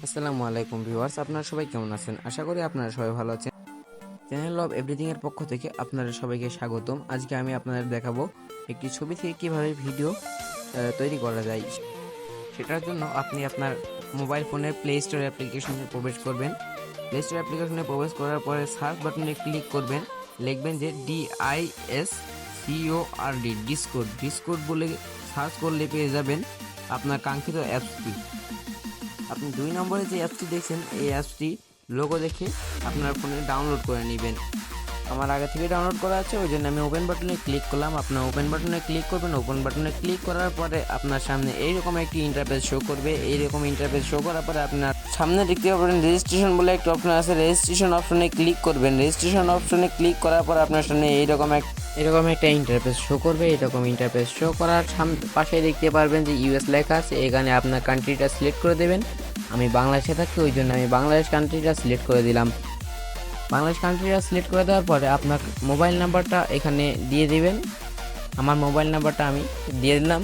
আসসালামু আলাইকুম ভিউয়ার্স, আপনারা সবাই কেমন আছেন? আশা করি আপনারা সবাই ভালো আছেন। চ্যানেল অফ এভরিথিং এর পক্ষ থেকে আপনাদের সবাইকে স্বাগতম। আজকে আমি আপনাদের দেখাবো একটি ছবি থেকে কিভাবে ভিডিও তৈরি করা যায়। সেটার জন্য আপনি আপনার মোবাইল ফোনের প্লে স্টোর অ্যাপ্লিকেশনে প্রবেশ করবেন। প্লে স্টোর অ্যাপ্লিকেশনে প্রবেশ করার পরে সার্চ বাটনে ক্লিক করবেন, লিখবেন যে DISCORD ডিসকোড বলে সার্চ করলে পেয়ে যাবেন আপনার কাঙ্ক্ষিত অ্যাপসটি। আপনি 2 নম্বরে যে অ্যাপসটি দেখছেন, এই অ্যাপসটি লোগো দেখে আপনার ফোনে ডাউনলোড করে নেবেন। আমার আগে থেকে ডাউনলোড করা আছে, ওই জন্য আমি ওপেন বাটনে ক্লিক করলাম। আপনার ওপেন বাটনে ক্লিক করবেন। ওপেন বাটনে ক্লিক করার পরে আপনার সামনে এইরকম একটি ইন্টারফেস শো করবে। এইরকম ইন্টারফেস শো করার পরে আপনার সামনে দেখতে পাবেন রেজিস্ট্রেশন বলে একটা অপশন আছে। রেজিস্ট্রেশন অপশনে ক্লিক করবেন। রেজিস্ট্রেশন অপশনে ক্লিক করার পর আপনার সামনে এরকম একটা ইন্টারফেস শো করবে। এরকম ইন্টারফেস শো করার পাশে দেখতে পারবেন যে ইউএস লেখা আছে। এখানে আপনার কান্ট্রিটা সিলেক্ট করে দেবেন। আমি বাংলাদেশে থাকি, ওই জন্য আমি বাংলাদেশ কান্ট্রিটা সিলেক্ট করে দিলাম। বাংলাদেশ কান্ট্রিটা সিলেক্ট করে দেওয়ার পরে আপনার মোবাইল নাম্বারটা এখানে দিয়ে দিবেন। আমার মোবাইল নাম্বারটা আমি দিয়ে দিলাম।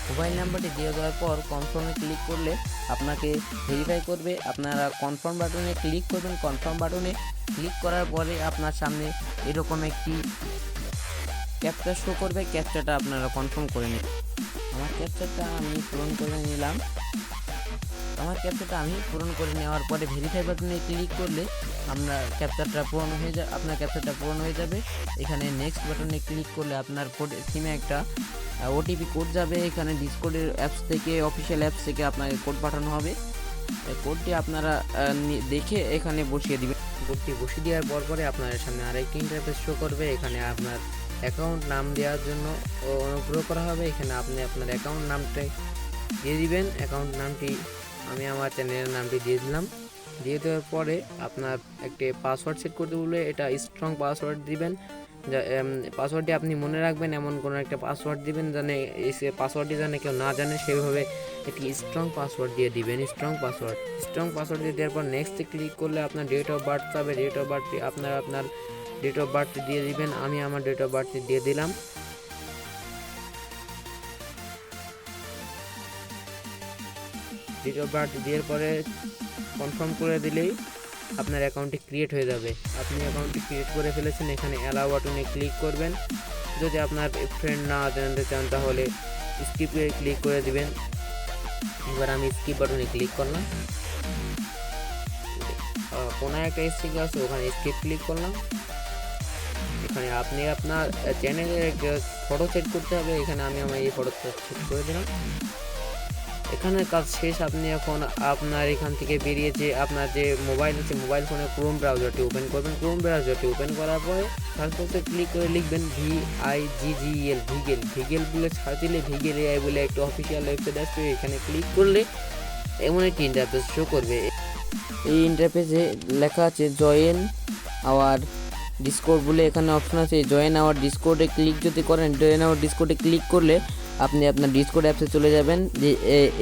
মোবাইল নাম্বারটি দিয়ে দেওয়ার পর কনফার্মে ক্লিক করলে আপনাকে ভেরিফাই করবে। আপনারা কনফার্ম বাটনে ক্লিক করবেন। কনফার্ম বাটনে ক্লিক করার পরে আপনার সামনে এরকম একটি ক্যাপচা শো করবে। ক্যাপচাটা আপনারা কনফার্ম করে নিন। আমার ক্যাপচাটা আমি পূরণ করে নিলাম। পূরণ করে নেওয়ার পরে ভেরিফাই বাটনে ক্লিক করলে আপনার ক্যাপচাটা পূরণ হয়ে যাবে। এখানে নেক্সট বাটনে ক্লিক করলে আপনার সিমে একটা ওটিপি কোড যাবে। এখানে ডিসকর্ডের অ্যাপস থেকে, অফিসিয়াল অ্যাপস থেকে আপনাকে কোড পাঠানো হবে। কোডটি আপনারা দেখে এখানে বসিয়ে দিবেন। কোডটি বসিয়ে দেওয়ার পরে আপনার সামনে আরেকটি ইন্টারফেস শো করবে। এখানে আপনার অ্যাকাউন্ট নাম দেওয়ার জন্য অনুগ্রহ করা হবে। এখানে আপনি আপনার অ্যাকাউন্ট নামটাই দিয়ে দিবেন। অ্যাকাউন্ট নামটি আমি আমার চ্যানেলের নামটি দিয়ে দিলাম। দিয়ে দেওয়ার পরে আপনার একটি পাসওয়ার্ড সেট করতে বলবে। এটা স্ট্রং পাসওয়ার্ড দিবেন। পাসওয়ার্ডটি আপনি মনে রাখবেন, এমন কোনো একটা পাসওয়ার্ড দিবেন জানে পাসওয়ার্ডটি জানে কেউ না জানে, সেইভাবে একটি স্ট্রং পাসওয়ার্ড দিয়ে দিবেন। স্ট্রং পাসওয়ার্ড দিয়ে দেওয়ার পর নেক্সটে ক্লিক করলে আপনার ডেট অফ বার্থ পাবে। ডেট অফ বার্থটি আপনার ডেট অফ বার্থটি দিয়ে দিবেন। আমি আমার ডেট অফ বার্থটি দিয়ে দিলাম। ডেট অফ বার্থ দেওয়ার পরে কনফার্ম করে দিলেই আপনার অ্যাকাউন্টটি ক্রিয়েট হয়ে যাবে। আপনি অ্যাকাউন্টটি ক্রিয়েট করে ফেলেছেন। এখানে অ্যালাউ বাটনে ক্লিক করবেন। যদি আপনার ফ্রেন্ড না জানতে চান তাহলে স্কিপে ক্লিক করে দিবেন। এবার আমি স্কিপ বাটনে ক্লিক করলাম। কোনায় একটা স্টিক আছে, ওখানে স্কিপ ক্লিক করলাম। এখানে আপনি আপনার চ্যানেলের ফটো সেট করতে হবে। এখানে আমি আমার এই ফটোটা সেট করে দিলাম। এখানে কাজ শেষ। আপনি এখন আপনার এখান থেকে বেরিয়ে যে আপনার যে মোবাইল আছে, মোবাইল ফোনে ক্রোম ব্রাউজারটি ওপেন করবেন। ক্রোম ব্রাউজারটি ওপেন করার পরে সার্চ বক্সে ক্লিক করে লিখবেন ভিগেল বলে সার্চ দিলে ভিগেল এআই বলে একটা অফিসিয়াল ওয়েবসাইট আসবে। এখানে ক্লিক করলে এমন একটি ইন্টারফেস শো করবে। এই ইন্টারফেসে লেখা আছে জয়েন আওয়ার ডিসকর্ড বলে এখানে অপশন আছে। জয়েন আওয়ার ডিসকর্ডে ক্লিক যদি করেন, জয়েন আওয়ার ডিসকর্ডে ক্লিক করলে আপনি আপনার ডিসকর্ড অ্যাপসে চলে যাবেন। যে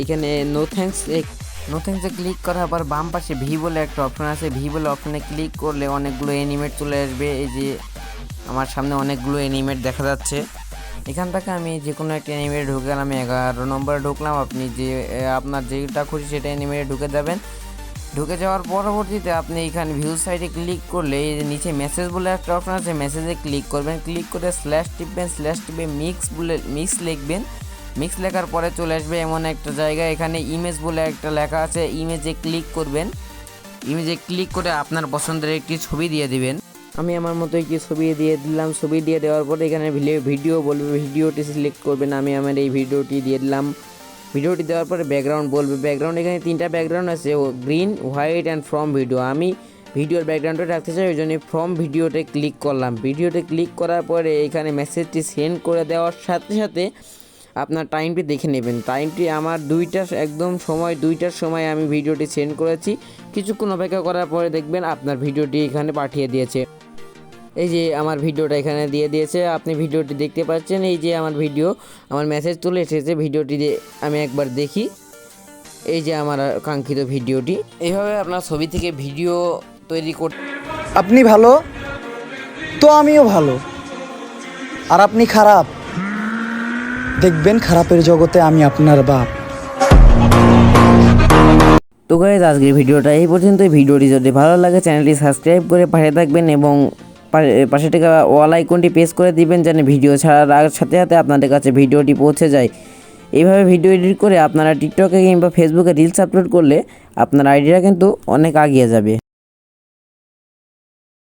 এখানে নো থ্যাঙ্কসে ক্লিক করার পর বাম পাশে ভি বলে একটা অপশন আছে। ভি বলে অপশনে ক্লিক করলে অনেকগুলো অ্যানিমেট চলে আসবে। এই যে আমার সামনে অনেকগুলো অ্যানিমেট দেখা যাচ্ছে। এখান থেকে আমি যে কোনো একটা অ্যানিমেটে ঢুকে গেলাম। 11 নম্বরে ঢুকলাম। আপনি আপনার যেটা খুশি সেটা অ্যানিমেটে ঢুকে যাবেন। ঢুকে যাওয়ার পরবর্তীতে আপনি এখানে ভিউ সাইডে ক্লিক করলে এই যে নিচে মেসেজ বলে একটা অপশন আছে, মেসেজে ক্লিক করবেন। ক্লিক করে স্ল্যাশ টিপে মিক্স লিখবেন। মিক্স লেখার পরে চলে আসবে এমন একটা জায়গা, এখানে ইমেজ বলে একটা লেখা আছে। ইমেজে ক্লিক করবেন। ইমেজে ক্লিক করে আপনার পছন্দের একটি ছবি দিয়ে দিবেন। আমি আমার মতো একটি ছবি দিয়ে দিলাম। ছবি দিয়ে দেওয়ার পরে এখানে ভিডিও বলবে, ভিডিওটি সিলেক্ট করবেন। আমি আমার এই ভিডিওটি দিয়ে দিলাম। ভিডিওটি দেওয়ার পরে ব্যাকগ্রাউন্ড বলবে। ব্যাকগ্রাউন্ড এখানে 3টা ব্যাকগ্রাউন্ড আছে, green, white and from video. আমি ভিডিওর ব্যাকগ্রাউন্ডটা রাখতে চাই, ওই জন্য ফ্রম ভিডিওতে ক্লিক করলাম। ভিডিওতে ক্লিক করার পরে এখানে মেসেজটি সেন্ড করে দেওয়ার সাথে সাথে আপনার টাইমটি দেখে নেবেন। টাইমটি আমার 2টার সময় আমি ভিডিওটি সেন্ড করেছি। কিছুক্ষণ অপেক্ষা করার পরে দেখবেন আপনার ভিডিওটি এখানে পাঠিয়ে দিয়েছে। এই যে আমার ভিডিওটা এখানে দিয়ে দিয়েছে, আপনি ভিডিওটি দেখতে পাচ্ছেন। এই যে আমার মেসেজ চলে এসেছে। ভিডিওটি আমি একবার দেখি। এই যে আমার কাঙ্ক্ষিত ভিডিওটি। এইভাবে আপনার ছবি থেকে ভিডিও তৈরি করতে। আপনি ভালো তো আমিও ভালো, আর আপনি খারাপ, দেখবেন খারাপের জগতে আমি আপনার বাপ। তো গাইজ আজকের ভিডিওটা এই পর্যন্ত। ভিডিওটি যদি ভালো লাগে চ্যানেলটি সাবস্ক্রাইব করে পাশে থাকবেন এবং পাশে থেকে অল আইকনটি প্রেস করে দিবেন যেন ভিডিও ছাড়ার সাথে সাথে আপনাদের কাছে ভিডিওটি পৌঁছে যায়। এইভাবে ভিডিও এডিট করে আপনারা টিকটকে কিংবা ফেসবুকে রিলস আপলোড করলে আপনার আইডিয়া কিন্তু অনেক এগিয়ে যাবে।